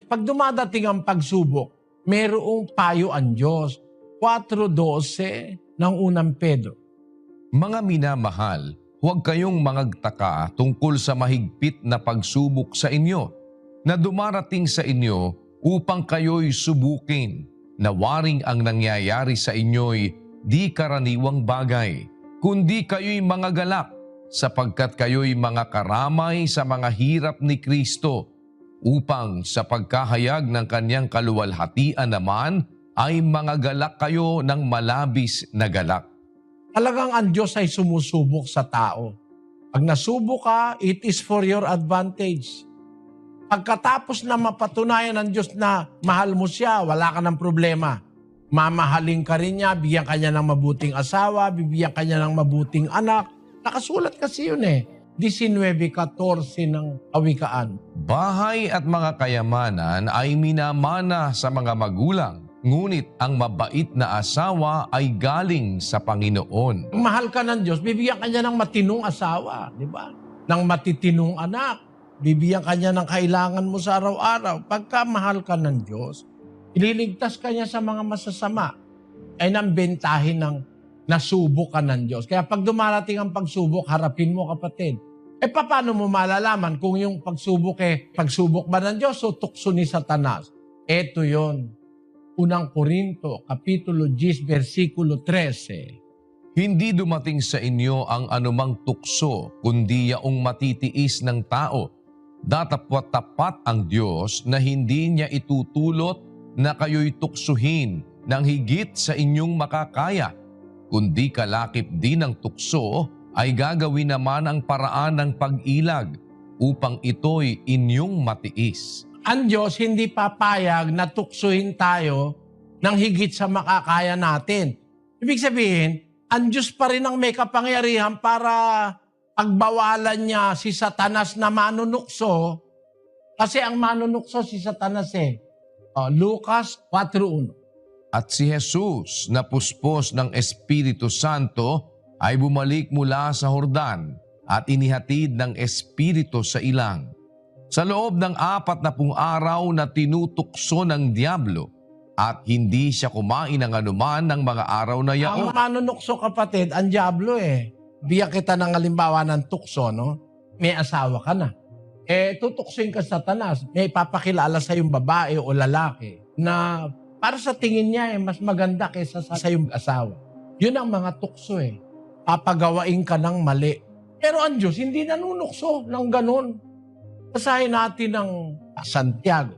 Pag dumadating ang pagsubok, mayroong payo ang Diyos. 4:12 ng unang Pedro. Mga minamahal, huwag kayong mangagtaka tungkol sa mahigpit na pagsubok sa inyo na dumarating sa inyo upang kayo'y subukin, na waring ang nangyayari sa inyo'y di karaniwang bagay, kundi kayo'y mga galak, sapagkat kayo'y mga karamay sa mga hirap ni Kristo, upang sa pagkahayag ng kanyang kaluwalhatian naman ay mga galak kayo ng malabis na galak. Talagang ang Diyos ay sumusubok sa tao. Pag nasubok ka, it is for your advantage. Pagkatapos na mapatunayan ng Diyos na mahal mo siya, wala ka ng problema. Mamahalin ka rin niya, bigyan ka niya ng mabuting asawa, bibigyan ka niya ng mabuting anak. Nakasulat kasi yun 19:14 ng Kawikaan. Bahay at mga kayamanan ay minamana sa mga magulang, ngunit ang mabait na asawa ay galing sa Panginoon. Kung mahal ka ng Diyos, bibigyan ka niya ng matinong asawa, di ba? Ng matitinong anak. Bibigyan ka niya ng kailangan mo sa araw-araw. Pagka mahal ka ng Diyos, ililigtas ka niya sa mga masasama. Ay nang bentahin ng nasubok ka ng Diyos. Kaya pag dumarating ang pagsubok, harapin mo, kapatid. Paano mo malalaman kung yung pagsubok ba ng Diyos o tukso ni Satanas? Ito yon. Unang Korinto, Kapitulo 10, versikulo 13. Hindi dumating sa inyo ang anumang tukso, kundi yaong matitiis ng tao. Datapwat-tapat ang Diyos na hindi niya itutulot na kayo'y tuksuhin ng higit sa inyong makakaya, kundi kalakip din ng tukso ay gagawin naman ang paraan ng pag-ilag upang ito'y inyong matiis. Ang Diyos hindi papayag na tuksuhin tayo ng higit sa makakaya natin. Ibig sabihin, ang Diyos pa rin ang may kapangyarihan para pagbawalan niya si Satanas na manunukso, kasi ang manunukso si Satanas Lucas 4:1. At si Jesus na puspos ng Espiritu Santo ay bumalik mula sa Jordan at inihatid ng Espiritu sa ilang. Sa loob ng 40 araw na tinutukso ng Diablo at hindi siya kumain ng anuman ng mga araw na yaon. Ang manunukso, kapatid, ang Diablo Biyak kita ng halimbawa ng tukso, no? May asawa ka na. Tutuksoin ka sa Satanas. May papakilala sa yung babae o lalaki na para sa tingin niya mas maganda kaysa sa yung asawa. Yun ang mga tukso Papagawain ka ng mali. Pero ang Diyos hindi nanunukso ng ganun. Basahin natin ng Santiago,